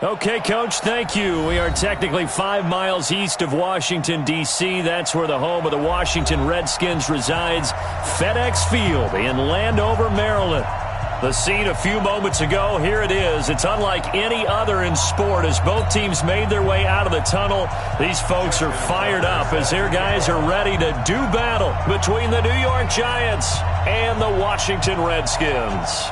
Okay, Coach, thank you. We are technically 5 miles east of Washington, D.C. That's where the home of the Washington Redskins resides, FedEx Field in Landover, Maryland. The scene a few moments ago, here it is. It's unlike any other in sport as both teams made their way out of the tunnel. These folks are fired up as their guys are ready to do battle between the New York Giants and the Washington Redskins.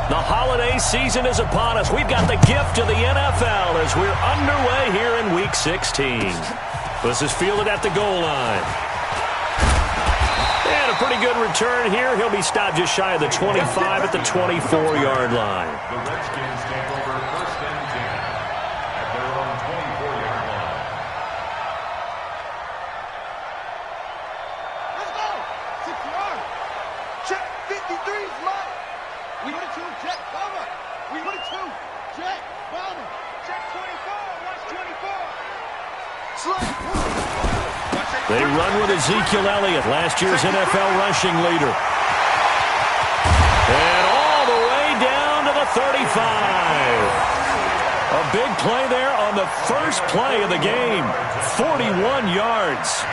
The holiday season is upon us. We've got the gift of the NFL as we're underway here in Week 16. This is fielded at the goal line. And a pretty good return here. He'll be stopped just shy of the 25 at the 24-yard line. The Redskins take over 1st and 10 at their own 24-yard line. Let's go! 6 yards. Check 53's mine. We went 2, check, bomber. We went 2, check, bomber. Check 24, watch 24. They run with Ezekiel Elliott, last year's NFL rushing leader. And all the way down to the 35. A big play there on the first play of the game. 41 yards.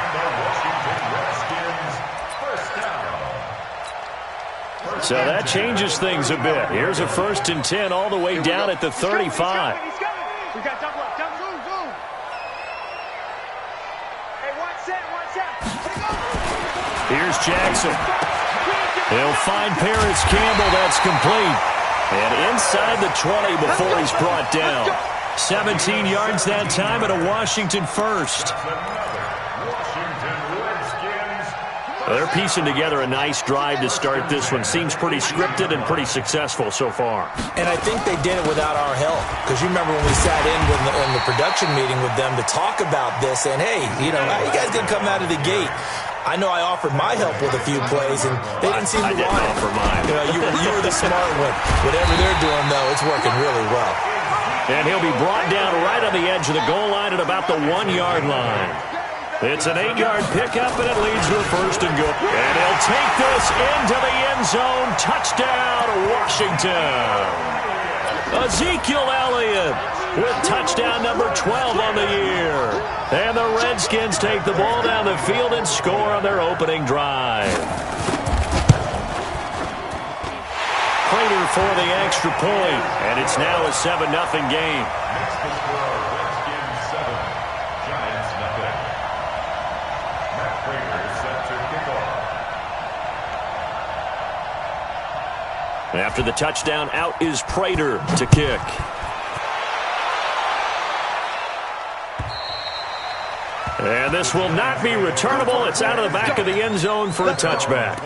So that changes things a bit. Here's a 1st and 10 all the way down at the 35. We got double up, double zoom. Hey, watch that. Here's Jackson. He'll find Paris Campbell. That's complete. And inside the 20 before he's brought down. 17 yards that time and a Washington first. They're piecing together a nice drive to start this one. Seems pretty scripted and pretty successful so far. And I think they did it without our help. Because you remember when we sat in the production meeting with them to talk about this. And, hey, you know, how you guys didn't come out of the gate? I know I offered my help with a few plays, and they didn't seem to want it. I didn't offer mine. You know, you were the smart one. Whatever they're doing, though, it's working really well. And he'll be brought down right on the edge of the goal line at about the 1-yard line. It's an 8-yard pickup, and it leads to a 1st and good. And he'll take this into the end zone. Touchdown, Washington. Ezekiel Elliott with touchdown number 12 on the year. And the Redskins take the ball down the field and score on their opening drive. Prater for the extra point, and it's now a 7-0 game. Next to score, Redskins 7, Giants nothing. Matt Prater set to kick off. After the touchdown, out is Prater to kick. And this will not be returnable. It's out of the back of the end zone for a touchback.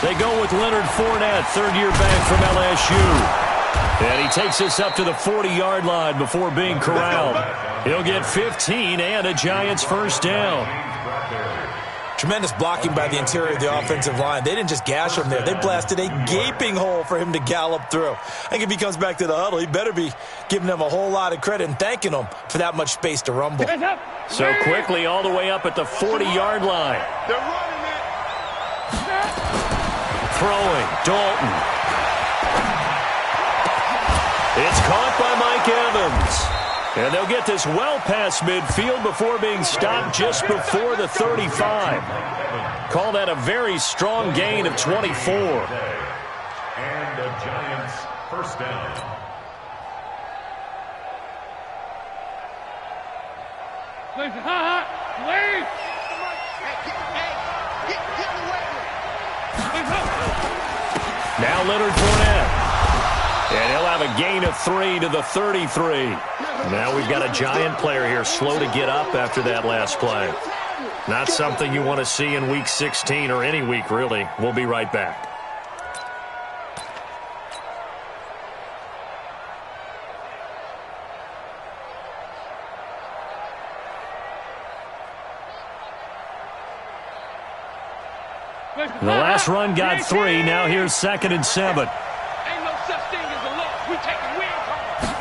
They go with Leonard Fournette, third-year back from LSU. And he takes us up to the 40-yard line before being corralled. He'll get 15 and a Giants first down. Tremendous blocking by the interior of the offensive line. They didn't just gash him there. They blasted a gaping hole for him to gallop through. I think if he comes back to the huddle, he better be giving them a whole lot of credit and thanking them for that much space to rumble. So quickly all the way up at the 40-yard line. They're running it. Throwing, Dalton. It's caught by Mike Evans. And they'll get this well past midfield before being stopped just before the 35. Call that a very strong gain of 24. And the Giants first down. Now Leonard Fournette. And he'll have a gain of 3 to the 33. Now we've got a Giant player here slow to get up after that last play. Not something you want to see in Week 16 or any week, really. We'll be right back. The last run got 3. Now here's 2nd and 7. Ain't no such thing as a loss. We taking wins home.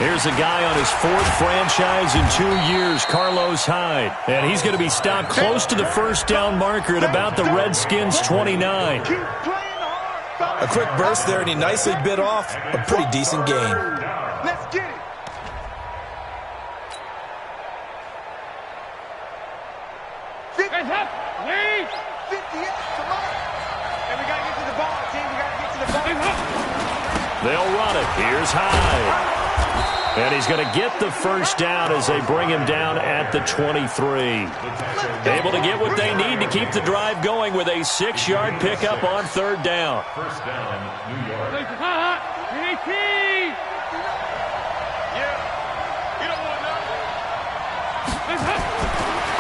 Here's a guy on his 4th franchise in 2 years, Carlos Hyde. And he's going to be stopped close to the first down marker at about the Redskins' 29. A quick burst there, and he nicely bit off a pretty decent gain. Let's get it. Hands up. Lead. 58, come on. And we got to get to the ball, team. We got to get to the ball. Hands up. They'll run it. Here's Hyde. And he's going to get the first down as they bring him down at the 23. Able to get what they need to keep the drive going with a 6-yard pickup on 3rd down. First down, New York. Yeah. You don't want nothing.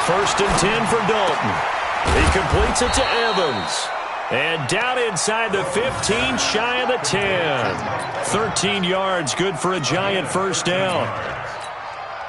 1st and 10 for Dalton. He completes it to Evans. And down inside the 15, shy of the 10. 13 yards, good for a Giant first down.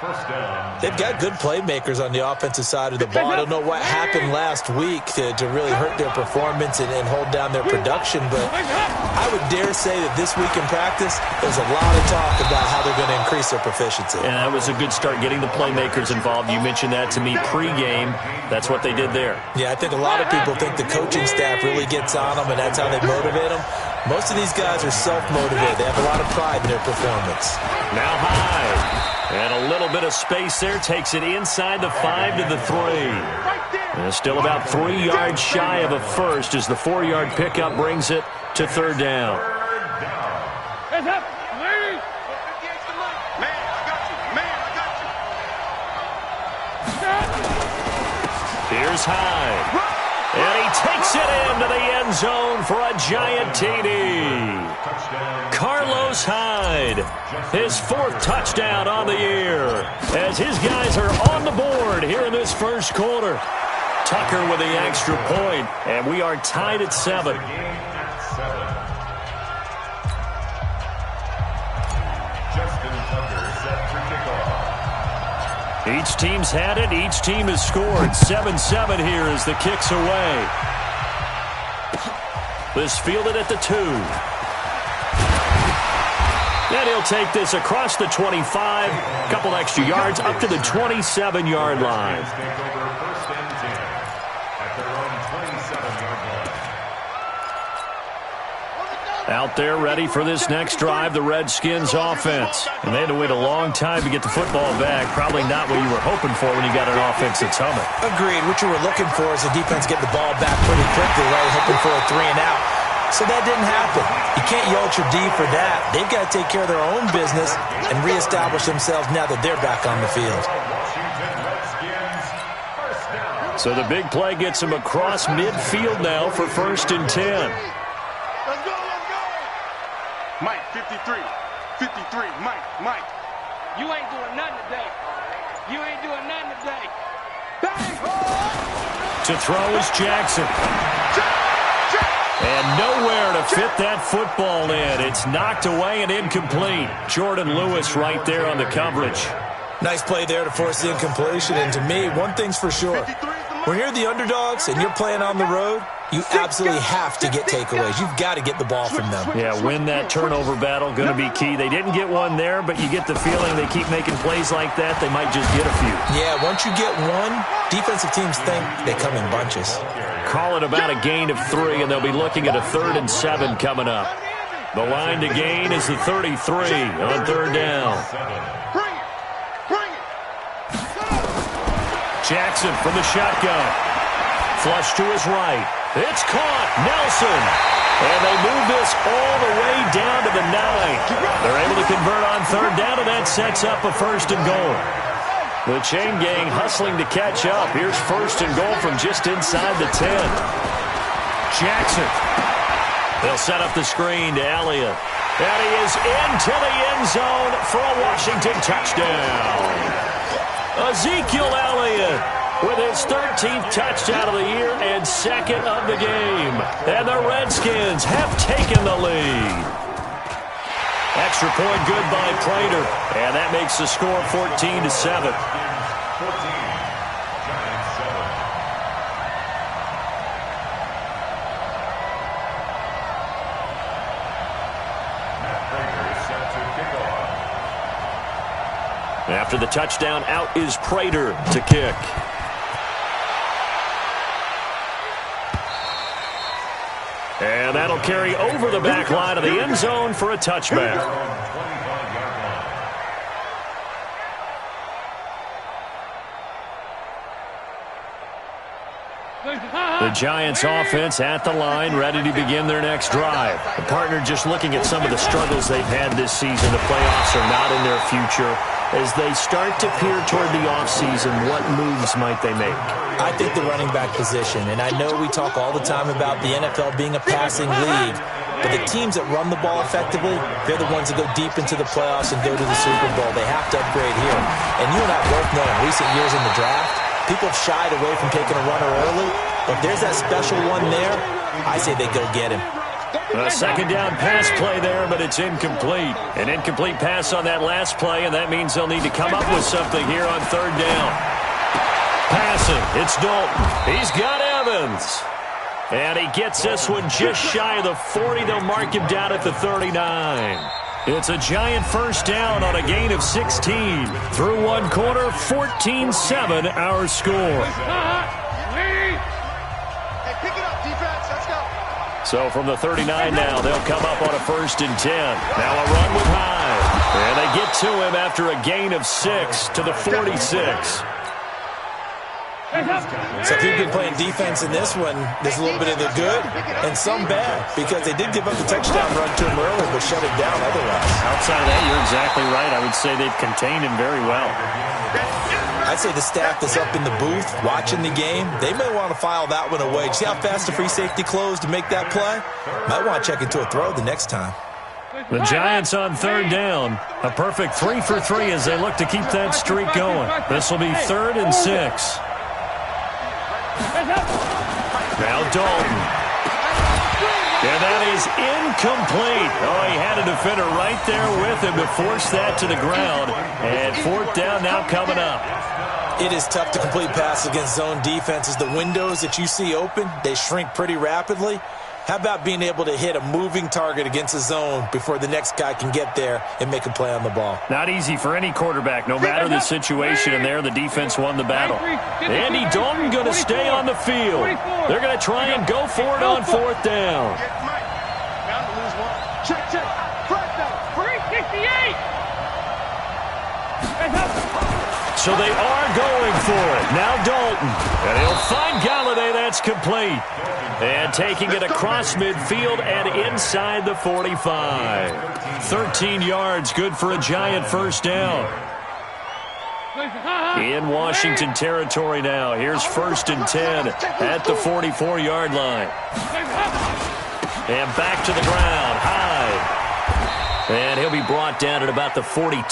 First down. They've got good playmakers on the offensive side of the ball. I don't know what happened last week to really hurt their performance and hold down their production, but I would dare say that this week in practice, there's a lot of talk about how they're going to increase their proficiency. And that was a good start, getting the playmakers involved. You mentioned that to me pregame. That's what they did there. Yeah, I think a lot of people think the coaching staff really gets on them, and that's how they motivate them. Most of these guys are self-motivated. They have a lot of pride in their performance. Now Hyde. And a little bit of space there. Takes it inside the 5 to the 3. And still about 3 yards shy of a first as the 4-yard pickup brings it to 3rd down. Hands up. Lead. Man, I got you. Man, I got you. Here's Hyde. And he takes it into the end zone for a Giant TD. Carlos Hyde, his 4th touchdown on the year, as his guys are on the board here in this first quarter. Tucker with the extra point, and we are tied at 7. Justin Tucker set for kickoff. Each team's had it. Each team has scored. 7-7 here as the kick's away. This fielded at the 2. And he'll take this across the 25. A couple extra yards up to the 27-yard line. Take over 1st and 10 at their own 27-yard line. Out there ready for this next drive, the Redskins offense. And they had to wait a long time to get the football back. Probably not what you were hoping for when you got an offense that's humming. Agreed. What you were looking for is the defense get the ball back pretty quickly, right? Hoping for a 3 and out. So that didn't happen. You can't yell at your D for that. They've got to take care of their own business and reestablish themselves now that they're back on the field. So the big play gets him across midfield now for 1st and 10. Let's go, let's go. Mike, 53. 53. Mike. You ain't doing nothing today. You ain't doing nothing today. Bang. To throw is Jackson. And nowhere to fit that football in. It's knocked away and incomplete. Jordan Lewis right there on the coverage. Nice play there to force the incompletion. And to me, one thing's for sure. When you're the underdogs and you're playing on the road, you absolutely have to get takeaways. You've got to get the ball from them. Yeah, win that turnover battle, going to be key. They didn't get one there, but you get the feeling they keep making plays like that, they might just get a few. Yeah, once you get one, defensive teams think they come in bunches. Call it about a gain of 3, and they'll be looking at a 3rd and 7 coming up. The line to gain is the 33 on 3rd down. Bring it. Jackson from the shotgun. Flush to his right. It's caught. Nelson. And they move this all the way down to the 9. They're able to convert on 3rd down, and that sets up a 1st and goal. The chain gang hustling to catch up. Here's 1st and goal from just inside the 10. Jackson. They'll set up the screen to Elliott. And he is into the end zone for a Washington touchdown. Ezekiel Elliott with his 13th touchdown of the year and 2nd of the game. And the Redskins have taken the lead. Extra point good by Prater. And that makes the score 14-7. After the touchdown, out is Prater to kick. And that'll carry over the back line of the end zone for a touchback. The Giants offense at the line, ready to begin their next drive. The partner just looking at some of the struggles they've had this season. The playoffs are not in their future. As they start to peer toward the offseason, what moves might they make? I think the running back position, and I know we talk all the time about the NFL being a passing league, but the teams that run the ball effectively, they're the ones that go deep into the playoffs and go to the Super Bowl. They have to upgrade here. And you and I both know in recent years in the draft, people have shied away from taking a runner early. But if there's that special one there, I say they go get him. A second down pass play there, but it's incomplete. An incomplete pass on that last play, and that means they'll need to come up with something here on third down. Passing, it's Dalton. He's got Evans. And he gets this one just shy of the 40. They'll mark him down at the 39. It's a Giant first down on a gain of 16. Through one quarter, 14-7 our score. So from the 39 now, they'll come up on a 1st and 10. Now a run with Hyde. And they get to him after a gain of 6 to the 46. So if you've been playing defense in this one, there's a little bit of the good and some bad, because they did give up the touchdown run to him earlier, but shut it down otherwise. Outside of that, you're exactly right. I would say they've contained him very well. I'd say the staff that's up in the booth watching the game, they may want to file that one away. See how fast the free safety closed to make that play? Might want to check into a throw the next time. The Giants on third down. A perfect 3 for 3 as they look to keep that streak going. This will be 3rd and 6. Now Dalton. And that is incomplete. Oh, he had a defender right there with him to force that to the ground. And 4th down now coming up. It is tough to complete passes against zone defenses. The windows that you see open, they shrink pretty rapidly. How about being able to hit a moving target against a zone before the next guy can get there and make a play on the ball? Not easy for any quarterback, no matter the situation, and there the defense won the battle. Andy Dalton going to stay on the field. They're going to try and go for it on 4th down. Check, check. Crack down. 368. So they are going for it. Now Dalton. And he'll find Galladay. That's complete. And taking it across midfield and inside the 45. 13 yards, good for a Giant first down. In Washington territory now. Here's 1st and 10 at the 44-yard line. And back to the ground. Hyde. And he'll be brought down at about the 42.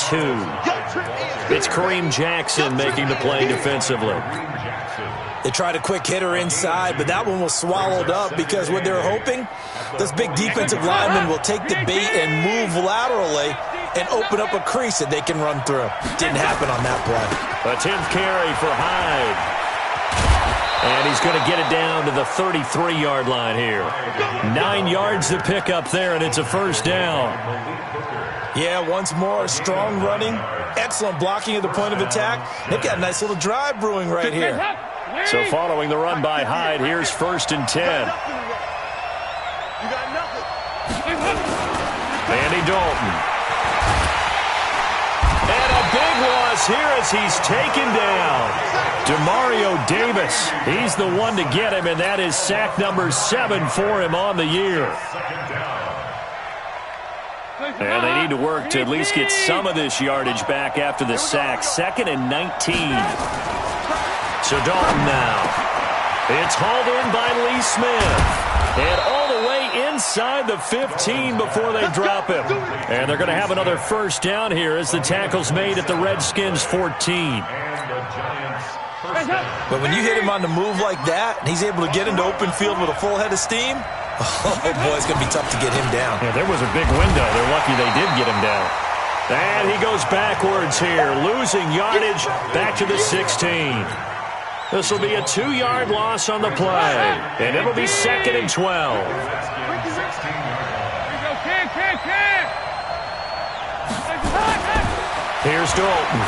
It's Kareem Jackson making the play defensively. They tried a quick hitter inside, but that one was swallowed up because what they're hoping, those big defensive linemen will take the bait and move laterally and open up a crease that they can run through. Didn't happen on that play. A 10th carry for Hyde. And he's going to get it down to the 33-yard line here. 9 yards to pick up there, and it's a first down. Yeah, once more, strong running, excellent blocking at the point of attack. They've got a nice little drive brewing right here. So following the run by Hyde, here's 1st and 10. You got nothing. Andy Dalton. And a big loss here as he's taken down. Demario Davis, he's the one to get him, and that is sack number 7 for him on the year. And they need to work to at least get some of this yardage back after the sack. 2nd and 19. So Dalton now. It's hauled in by Lee Smith. And all the way inside the 15 before they drop him. And they're going to have another first down here as the tackle's made at the Redskins 14. But when you hit him on the move like that, and he's able to get into open field with a full head of steam, oh boy, it's going to be tough to get him down. Yeah, there was a big window. They're lucky they did get him down. And he goes backwards here, losing yardage back to the 16. This will be a 2-yard loss on the play, and it'll be 2nd and 12. Here's Dalton.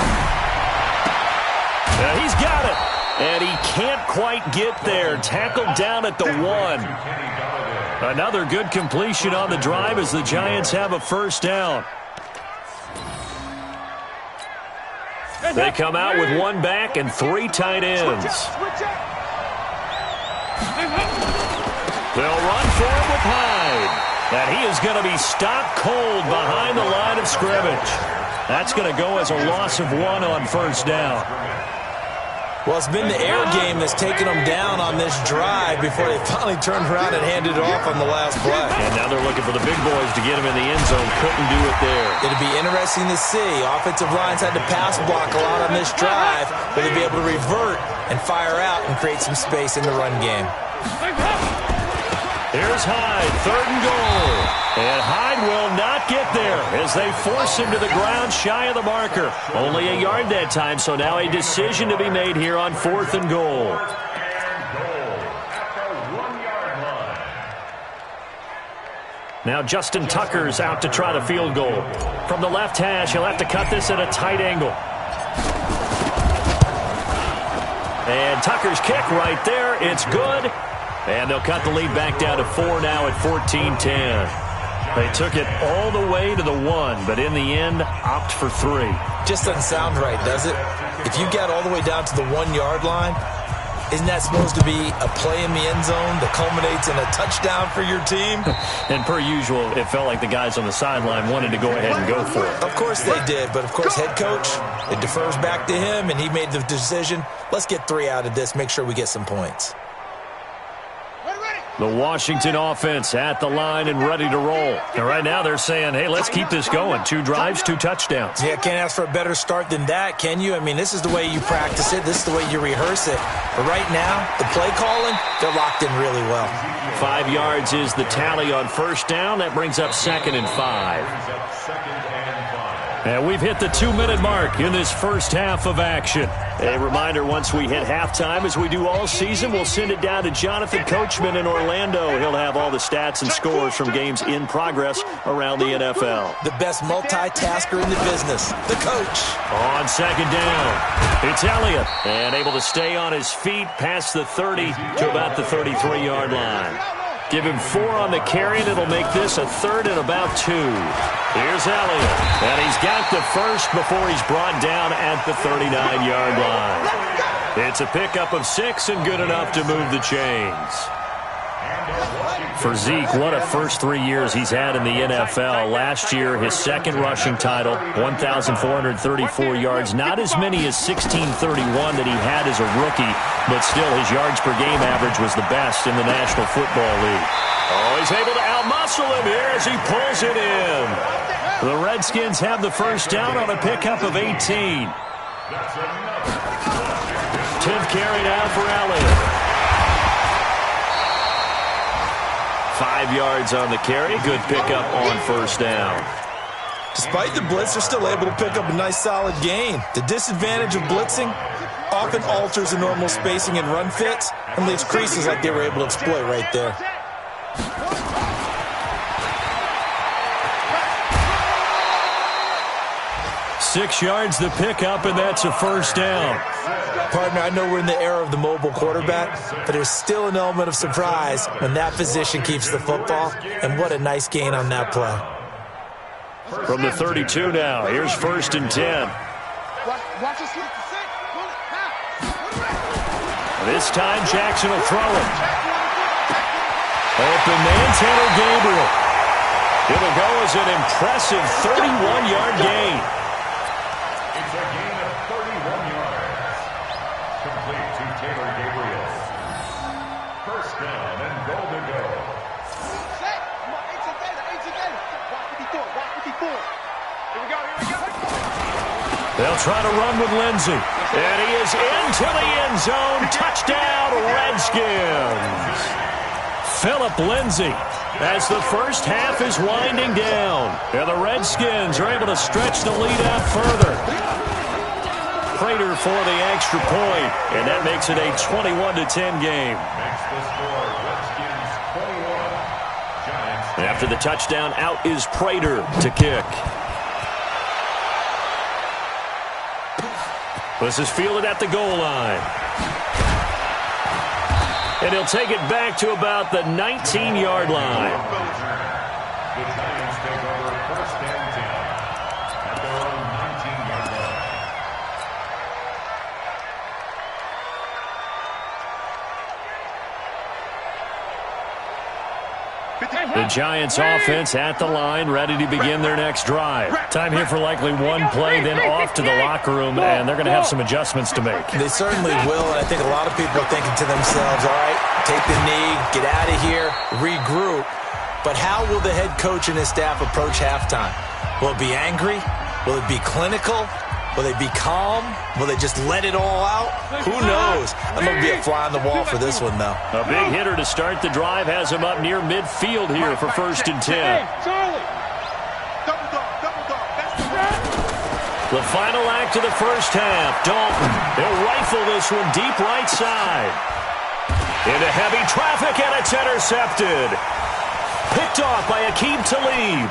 He's got it. And he can't quite get there. Tackled down at the 1. Another good completion on the drive as the Giants have a first down. They come out with 1 back and 3 tight ends. They'll run for it with Hyde. And he is going to be stopped cold behind the line of scrimmage. That's going to go as a loss of 1 on first down. Well, it's been the air game that's taken them down on this drive before they finally turned around and handed it off on the last play. And now they're looking for the big boys to get him in the end zone. Couldn't do it there. It'll be interesting to see. Offensive lines had to pass block a lot on this drive, but they'll be able to revert and fire out and create some space in the run game. Here's Hyde, 3rd and goal. And Hyde will not get there as they force him to the ground shy of the marker. Only a yard that time, so now a decision to be made here on 4th and goal. Now Justin Tucker's out to try the field goal. From the left hash, he'll have to cut this at a tight angle. And Tucker's kick right there. It's good. And they'll cut the lead back down to 4 now at 14-10. They took it all the way to the 1, but in the end, opt for 3. Just doesn't sound right, does it? If you get all the way down to the 1-yard line, isn't that supposed to be a play in the end zone that culminates in a touchdown for your team? And per usual, it felt like the guys on the sideline wanted to go ahead and go for it. Of course they did, but of course head coach, it defers back to him, and he made the decision, let's get 3 out of this, make sure we get some points. The Washington offense at the line and ready to roll. And right now they're saying, hey, let's keep this going. 2 drives, 2 touchdowns. Yeah, can't ask for a better start than that, can you? I mean, this is the way you practice it. This is the way you rehearse it. But right now, the play calling, they're locked in really well. 5 yards is the tally on first down. That brings up 2nd and 5. And we've hit the 2-minute mark in this first half of action. A reminder, once we hit halftime, as we do all season, we'll send it down to Jonathan Coachman in Orlando. He'll have all the stats and scores from games in progress around the NFL. The best multitasker in the business, the coach. On 2nd down, it's Elliott. And able to stay on his feet past the 30 to about the 33-yard line. Give him 4 on the carry, and it'll make this a 3rd and about 2. Here's Elliott, and he's got the first before he's brought down at the 39-yard line. It's a pickup of 6 and good enough to move the chains. For Zeke, what a first 3 years he's had in the NFL. Last year, his 2nd rushing title, 1,434 yards. Not as many as 1,631 that he had as a rookie, but still his yards per game average was the best in the National Football League. Oh, he's able to outmuscle him here as he pulls it in. The Redskins have the first down on a pickup of 18. 10th carry now for Elliott. 5 yards on the carry. Good pickup on first down. Despite the blitz, they're still able to pick up a nice solid gain. The disadvantage of blitzing often alters the normal spacing and run fits and leaves creases like they were able to exploit right there. Six yards the pickup, and that's a first down. Partner, I know we're in the era of the mobile quarterback, but there's still an element of surprise when that position keeps the football, and what a nice gain on that play. From the 32 now, here's 1st and 10. This time, Jackson will throw it. Open man, Tanner Gabriel. It'll go as an impressive 31-yard gain. It's a gain of 31 yards. Complete to Taylor Gabriel. First down and goal to go. They'll try to run with Lindsey. And he is into the end zone. Touchdown, Redskins. Phillip Lindsey as the first half is winding down. And the Redskins are able to stretch the lead out further. Prater for the extra point, and that makes it a 21-10 game. Makes the score Redskins 21. Giants. After the touchdown, out is Prater to kick. This is fielded at the goal line. And he'll take it back to about the 19-yard line. The Giants take over first and 10 at their own 19-yard line. The Giants offense at the line, ready to begin their next drive. Time here for likely one play, then off to the locker room, and they're going to have some adjustments to make. They certainly will, and I think a lot of people are thinking to themselves, all right, take the knee, get out of here, regroup. But how will the head coach and his staff approach halftime? Will it be angry? Will it be clinical? Will they be calm? Will they just let it all out? Who knows? I'm going to be a fly on the wall for this one, though. A big hitter to start the drive has him up near midfield here for first and 10. The final act of the first half. Dalton, they'll rifle this one deep right side. Into heavy traffic, and it's intercepted. Picked off by Aqib Talib.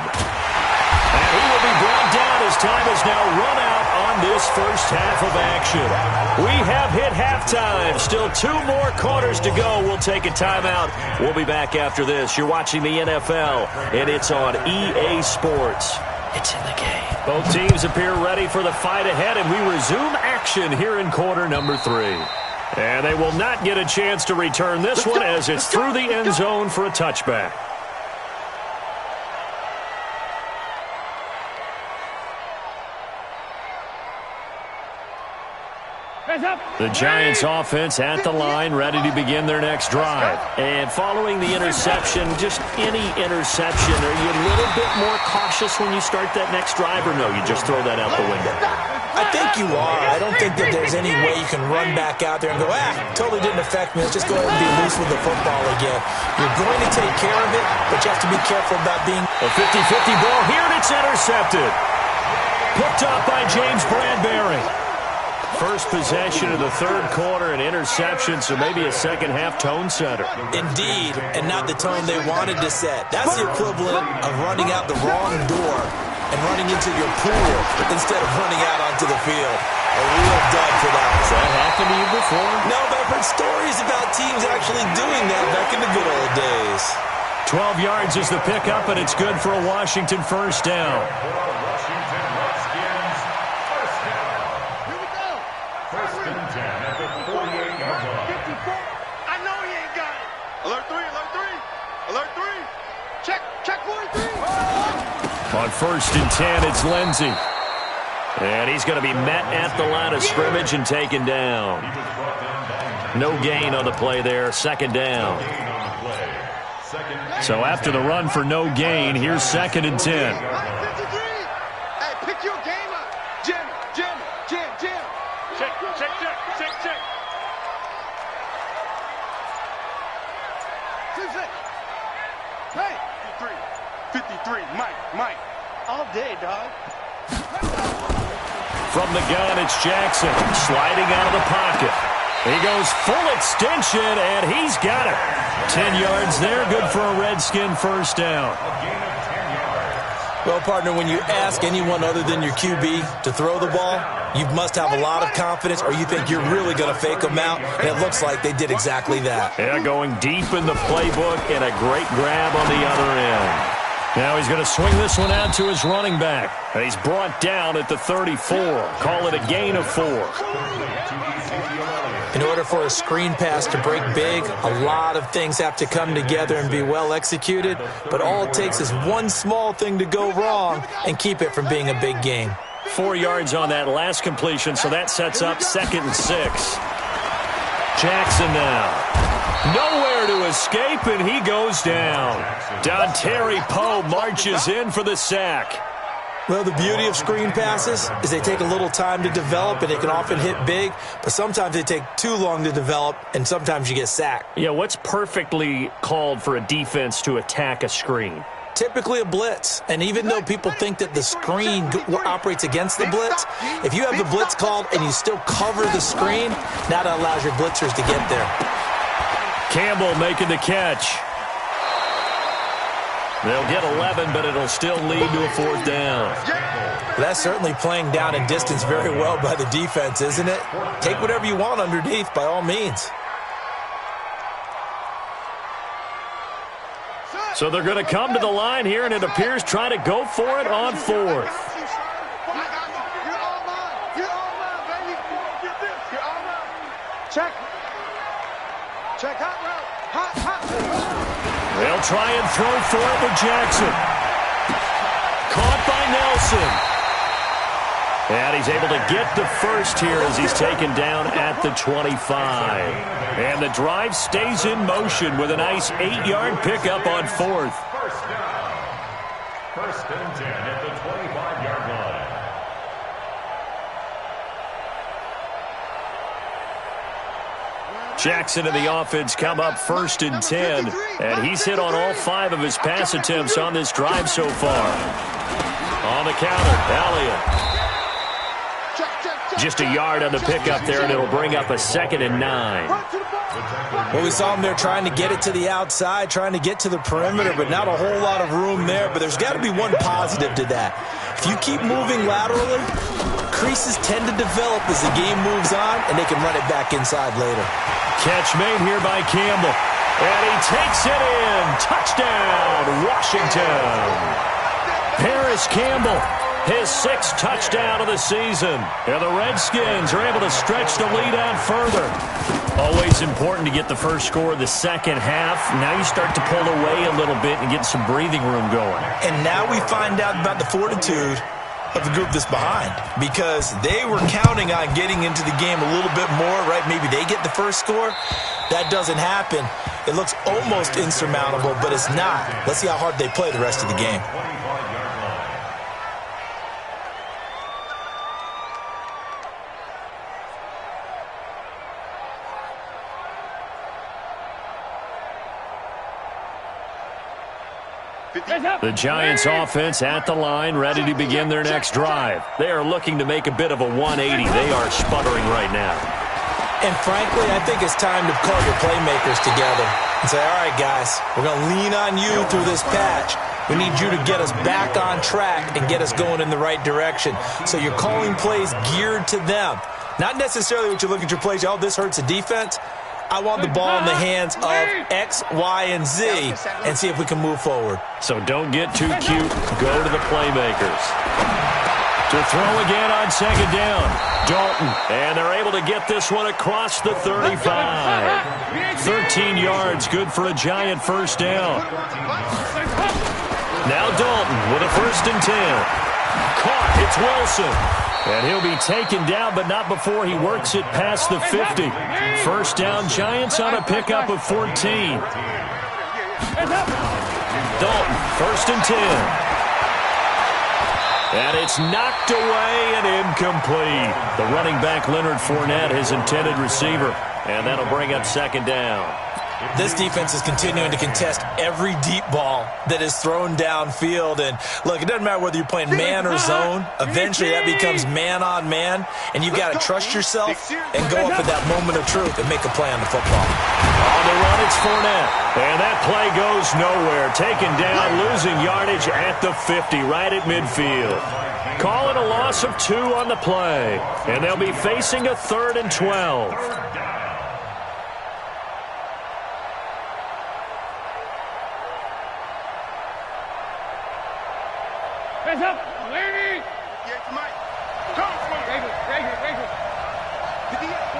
And he will be brought down as time has now run out on this first half of action. We have hit halftime. Still 2 more quarters to go. We'll take a timeout. We'll be back after this. You're watching the NFL, and it's on EA Sports. It's in the game. Both teams appear ready for the fight ahead, and we resume action here in quarter number 3. And they will not get a chance to return this one as it's through the end zone for a touchback. The Giants offense at the line, ready to begin their next drive. And following the interception, just any interception, are you a little bit more cautious when you start that next drive, or no, you just throw that out the window? I think you are. I don't think that there's any way you can run back out there and go, totally didn't affect me. Let's just go ahead and be loose with the football again. You're going to take care of it, but you have to be careful about being... A 50-50 ball here, and it's intercepted. Picked up by James Bradbury. First possession of the third quarter, an interception, so maybe a second-half tone setter. Indeed, and not the tone they wanted to set. That's the equivalent of running out the wrong door and running into your pool instead of running out onto the field. A real dud for that. Has that happened to you before? No, but I've heard stories about teams actually doing that back in the good old days. 12 yards is the pickup, and it's good for a Washington first down. On first and 10, it's Lindsey. And he's going to be met at the line of scrimmage and taken down. No gain on the play there, second down. So after the run for no gain, here's second and 10. Hey, pick your game up. Jim. Check. 2-6. Hey. 53, Mike. All day, dog. From the gun, it's Jackson sliding out of the pocket. He goes full extension, and he's got it. 10 yards there, good for a Redskin first down. Well, partner, when you ask anyone other than your QB to throw the ball, you must have a lot of confidence, or you think you're really going to fake them out, and it looks like they did exactly that. Yeah, going deep in the playbook, and a great grab on the other end. Now he's going to swing this one out to his running back. And he's brought down at the 34. Call it a gain of 4. In order for a screen pass to break big, a lot of things have to come together and be well executed. But all it takes is one small thing to go wrong and keep it from being a big game. 4 yards on that last completion, so that sets up second and 6. Jackson now. Nowhere to escape, and he goes down. Dontari Poe marches in for the sack. Well, the beauty of screen passes is they take a little time to develop, and they can often hit big, but sometimes they take too long to develop, and sometimes you get sacked. Yeah, what's perfectly called for a defense to attack a screen? Typically a blitz, and even though people think that the screen operates against the blitz, if you have the blitz called and you still cover the screen, that allows your blitzers to get there. Campbell making the catch. They'll get 11, but it'll still lead to a fourth down. That's certainly playing down and distance very well by the defense, isn't it? Take whatever you want underneath, by all means. So they're going to come to the line here, and it appears trying to go for it on fourth. Check. Check hot route. Hot. They'll try and throw for it with Jackson. Caught by Nelson. And he's able to get the first here as he's taken down at the 25. And the drive stays in motion with a nice 8-yard pickup on fourth. First down. First and 10 at the 25-yard line. Jackson and the offense come up first and 10. And he's hit on all 5 of his pass attempts on this drive so far. On the counter, Elliott. Just a yard on the pickup there, and it'll bring up a 2nd and 9. Well, we saw him there trying to get it to the outside, trying to get to the perimeter, but not a whole lot of room there. But there's got to be one positive to that. If you keep moving laterally, creases tend to develop as the game moves on, and they can run it back inside later. Catch made here by Campbell. And he takes it in. Touchdown, Washington. Paris Campbell, his 6th touchdown of the season. And the Redskins are able to stretch the lead out further. Always important to get the first score of the second half. Now you start to pull away a little bit and get some breathing room going. And now we find out about the fortitude of the group that's behind, because they were counting on getting into the game a little bit more, right? Maybe they get the first score. That doesn't happen. It looks almost insurmountable, but it's not. Let's see how hard they play the rest of the game. The Giants offense at the line, ready to begin their next drive. They are looking to make a bit of a 180. They are sputtering right now. And frankly, I think it's time to call your playmakers together and say, all right, guys, we're going to lean on you through this patch. We need you to get us back on track and get us going in the right direction. So you're calling plays geared to them. Not necessarily what you look at your plays, oh, this hurts the defense. I want the ball in the hands of X, Y, and Z and see if we can move forward. So don't get too cute. Go to the playmakers. To throw again on second down. Dalton. And they're able to get this one across the 35. 13 yards, good for a Giant first down. Now Dalton with a 1st and 10. Caught. It's Wilson. And he'll be taken down, but not before he works it past the 50. First down, Giants on a pickup of 14. Dalton, 1st and 10. And it's knocked away and incomplete. The running back, Leonard Fournette, his intended receiver. And that'll bring up 2nd down. This defense is continuing to contest every deep ball that is thrown downfield. And look, it doesn't matter whether you're playing man or zone. Eventually that becomes man on man. And you've got to trust yourself and go up at that moment of truth and make a play on the football. On the run, it's Fournette. And that play goes nowhere. Taken down, losing yardage at the 50, right at midfield. Calling a loss of 2 on the play. And they'll be facing a 3rd and 12. Hands up, lady! Yeah, Mike. Come for it. Right here.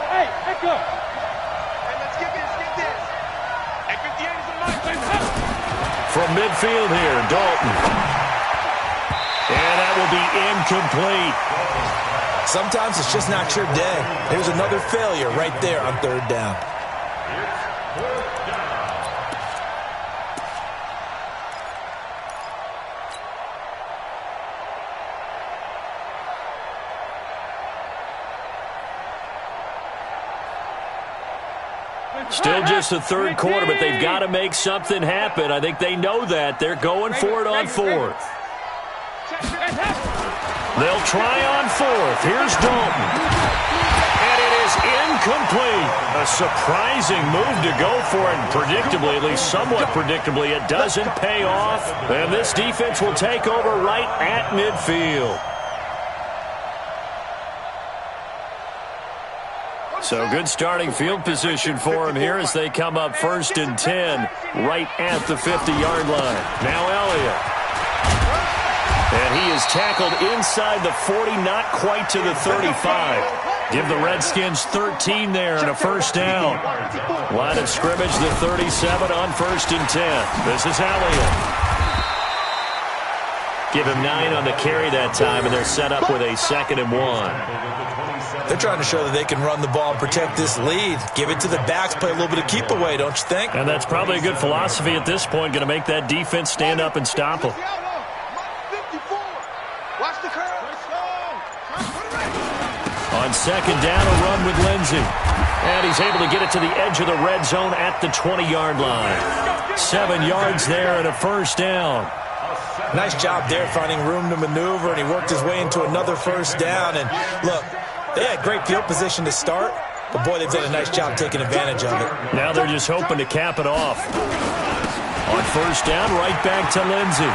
Hey, echo. Hey, let's get this. Hey, 58 is a Mike. From midfield here, Dalton. And that will be incomplete. Sometimes it's just not your day. There's another failure right there on 3rd down. Still just the 3rd quarter, but they've got to make something happen. I think they know that. They're going for it on 4th. They'll try on 4th. Here's Dalton. And it is incomplete. A surprising move to go for it. Predictably, at least somewhat predictably, it doesn't pay off. And this defense will take over right at midfield. So good starting field position for him here as they come up 1st and 10 right at the 50-yard line. Now Elliott. And he is tackled inside the 40, not quite to the 35. Give the Redskins 13 there and a first down. Line of scrimmage, the 37 on 1st and 10. This is Elliott. Give him 9 on the carry that time, and they're set up with a 2nd and 1. They're trying to show that they can run the ball and protect this lead. Give it to the backs, play a little bit of keep away, don't you think? And that's probably a good philosophy at this point, going to make that defense stand up and stop them. On 2nd down, a run with Lindsey. And he's able to get it to the edge of the red zone at the 20-yard line. 7 yards there and a first down. Nice job there finding room to maneuver, and he worked his way into another first down. And look, they had great field position to start, but boy, they've done a nice job taking advantage of it. Now they're just hoping to cap it off. On 1st down, right back to Lindsey.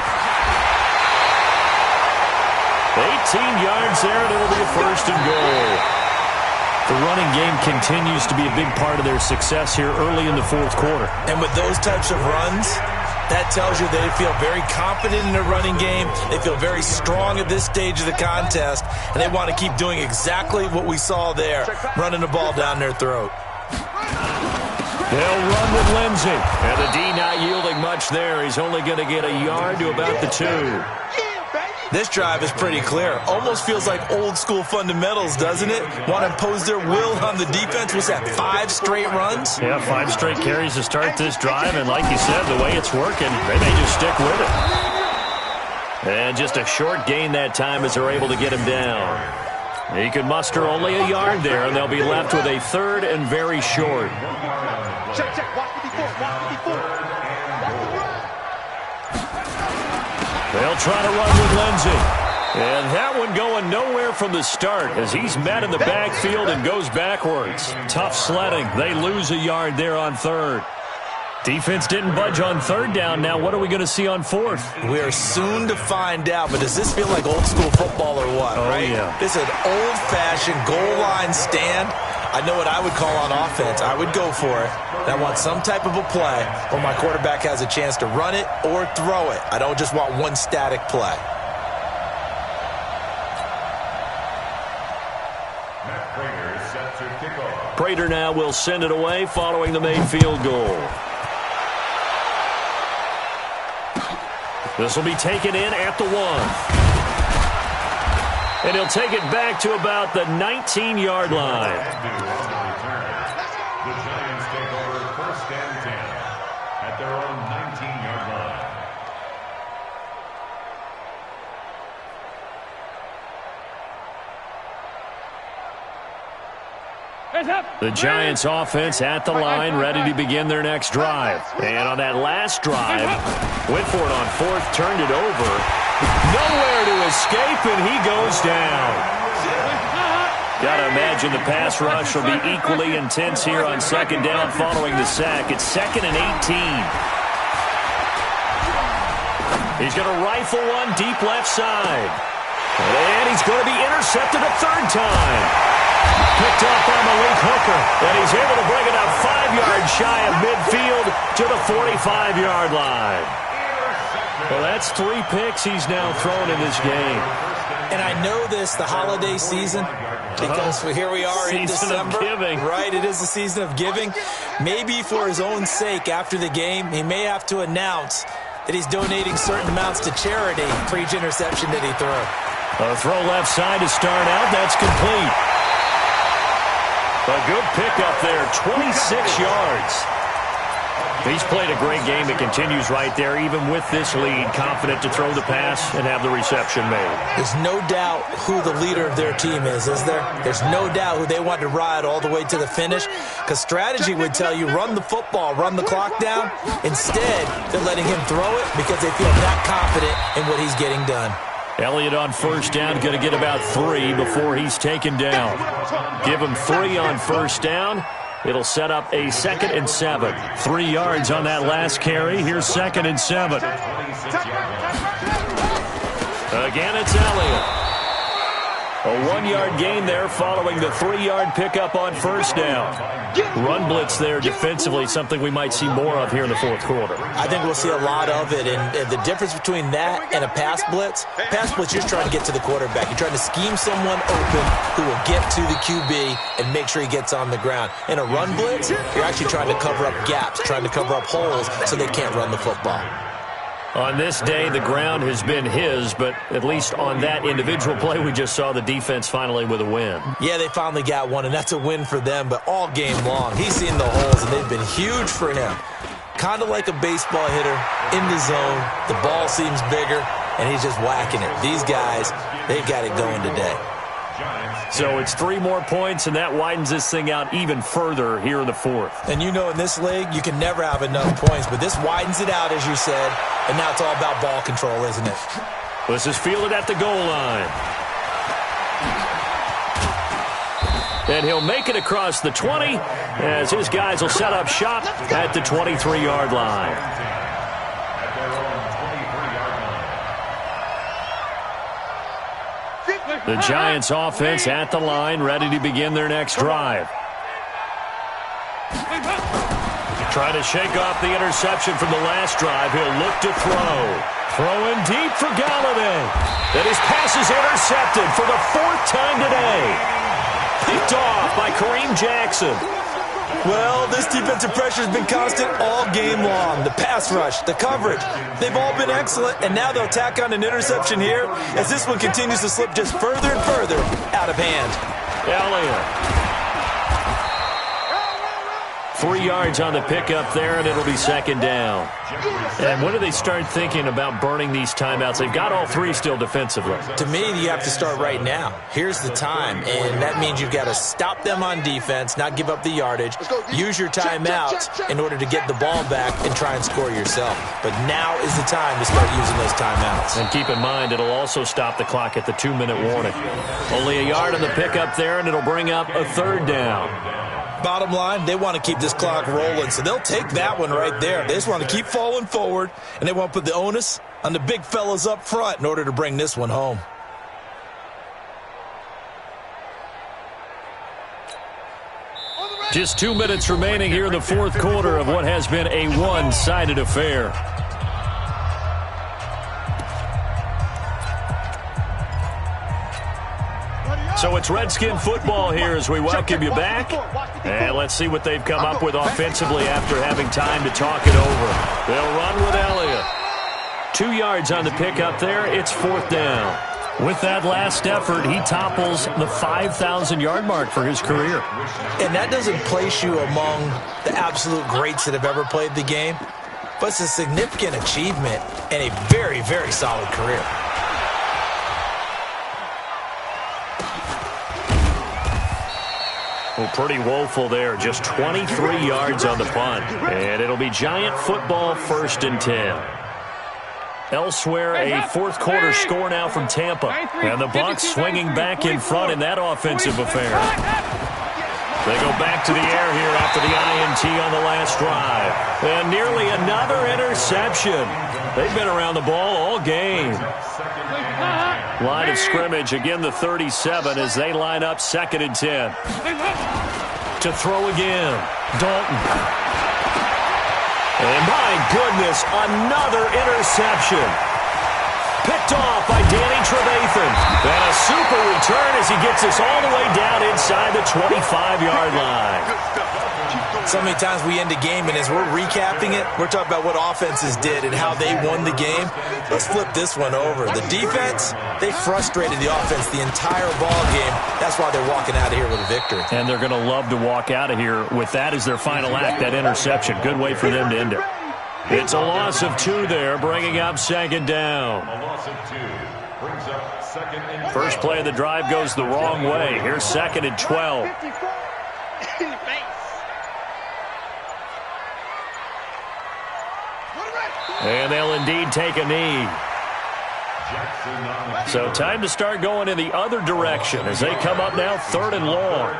18 yards there, and it'll be a 1st and goal. The running game continues to be a big part of their success here early in the 4th quarter. And with those types of runs, that tells you they feel very confident in their running game. They feel very strong at this stage of the contest, and they want to keep doing exactly what we saw there, running the ball down their throat. They'll run with Lindsey. And the D not yielding much there. He's only going to get a yard to about the 2. This drive is pretty clear. Almost feels like old-school fundamentals, doesn't it? Want to impose their will on the defense. Was that 5 straight runs? Yeah, 5 straight carries to start this drive. And like you said, the way it's working, they may just stick with it. And just a short gain that time as they're able to get him down. He can muster only a yard there, and they'll be left with a 3rd and very short. Check, check. Watch the defense. Watch the defense. They'll try to run with Lindsey. And that one going nowhere from the start as he's met in the backfield and goes backwards. Tough sledding. They lose a yard there on 3rd. Defense didn't budge on 3rd down. Now what are we going to see on 4th? We are soon to find out, but does this feel like old school football or what, right? Yeah. This is an old-fashioned goal line stand. I know what I would call on offense. I would go for it. And I want some type of a play where my quarterback has a chance to run it or throw it. I don't just want one static play. Prater now will send it away following the made field goal. This will be taken in at the 1. And he'll take it back to about the 19-yard line. The Giants take over 1st and 10 at their own 19-yard line. The Giants offense at the line, ready to begin their next drive. And on that last drive, went for it on 4th, turned it over. Nowhere to escape, and he goes down. Got to imagine the pass rush will be equally intense here on 2nd down following the sack. It's 2nd and 18. He's going to rifle one deep left side. And he's going to be intercepted a 3rd time. Picked up by Malik Hooker, and he's able to bring it up 5 yards shy of midfield to the 45-yard line. Well, that's 3 picks he's now thrown in this game. And I know this, the holiday season, because here we are in December. Right, it is the season of giving. Maybe for his own sake after the game, he may have to announce that he's donating certain amounts to charity for each interception that he threw. A throw left side to start out. That's complete. A good pickup there, 26 yards. He's played a great game. It continues right there, even with this lead, confident to throw the pass and have the reception made. There's no doubt who the leader of their team is there? There's no doubt who they want to ride all the way to the finish, because strategy would tell you run the football, run the clock down. Instead, they're letting him throw it because they feel that confident in what he's getting done. Elliott on 1st down, going to get about 3 before he's taken down. Give him 3 on 1st down. It'll set up a 2nd and 7. 3 yards on that last carry. Here's 2nd and 7. Again, it's Elliott. A 1-yard gain there following the 3-yard pickup on first down. Run blitz there defensively, something we might see more of here in the fourth quarter. I think we'll see a lot of it, and the difference between that and a pass blitz, you're trying to get to the quarterback. You're trying to scheme someone open who will get to the QB and make sure he gets on the ground. In a run blitz, you're actually trying to cover up gaps, trying to cover up holes so they can't run the football. On this day, the ground has been his, but at least on that individual play, we just saw the defense finally with a win. Yeah, they finally got one, and that's a win for them, but all game long, he's seen the holes, and they've been huge for him. Kind of like a baseball hitter in the zone. The ball seems bigger, and he's just whacking it. These guys, they've got it going today. So it's 3 more points, and that widens this thing out even further here in the fourth. And you know in this league, you can never have enough points, but this widens it out, as you said, and now it's all about ball control, isn't it? This is fielded at the goal line. And he'll make it across the 20 as his guys will set up shop at the 23-yard line. The Giants offense at the line, ready to begin their next drive. Trying to shake off the interception from the last drive. He'll look to throw. Throwing deep for Galladay. Then his pass is intercepted for the 4th time today. Picked off by Kareem Jackson. Well, this defensive pressure has been constant all game long. The pass rush, the coverage, they've all been excellent, and now they'll tack on an interception here as this one continues to slip just further and further out of hand. Elliott. 3 yards on the pickup there, and it'll be 2nd down. And when do they start thinking about burning these timeouts? They've got all 3 still defensively. To me, you have to start right now. Here's the time, and that means you've got to stop them on defense, not give up the yardage, use your timeouts in order to get the ball back and try and score yourself. But now is the time to start using those timeouts. And keep in mind, it'll also stop the clock at the 2-minute warning. Only a yard on the pickup there, and it'll bring up a 3rd down. Bottom line, they want to keep this clock rolling, so they'll take that one right there. They just want to keep falling forward, and they want to put the onus on the big fellas up front in order to bring this one home. Just 2 minutes remaining here in the fourth quarter of what has been a one-sided affair. So it's Redskin football here as we welcome you back. And let's see what they've come up with offensively after having time to talk it over. They'll run with Elliott. 2 yards on the pickup there. It's 4th down. With that last effort, he topples the 5,000-yard mark for his career. And that doesn't place you among the absolute greats that have ever played the game, but it's a significant achievement and a very, very solid career. Well, pretty woeful there. Just 23 yards on the punt. And it'll be Giant football 1st and 10. Elsewhere, a fourth quarter score now from Tampa. And the Bucs swinging back in front in that offensive affair. They go back to the air here after the INT on the last drive. And nearly another interception. They've been around the ball all game. Line of scrimmage, again the 37 as they line up 2nd and 10. To throw again, Dalton. And my goodness, another interception. Picked off by Danny Trevathan. And a super return as he gets us all the way down inside the 25-yard line. So many times we end a game, and as we're recapping it, we're talking about what offenses did and how they won the game. Let's flip this one over. The defense, they frustrated the offense the entire ball game. That's why they're walking out of here with a victory. And they're going to love to walk out of here with that as their final act, that interception. Good way for them to end it. It's a loss of 2 there, bringing up 2nd down. A loss of 2 brings up 2nd and 12. First play of the drive goes the wrong way. Here's 2nd and 12. And they'll indeed take a knee. So time to start going in the other direction as they come up now 3rd and long.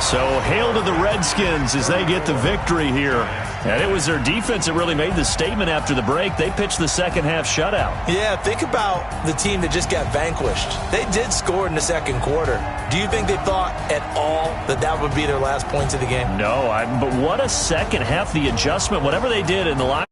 So hail to the Redskins as they get the victory here. And it was their defense that really made the statement after the break. They pitched the second half shutout. Yeah, think about the team that just got vanquished. They did score in the second quarter. Do you think they thought at all that that would be their last points of the game? No, but what a second half. The adjustment, whatever they did in the line.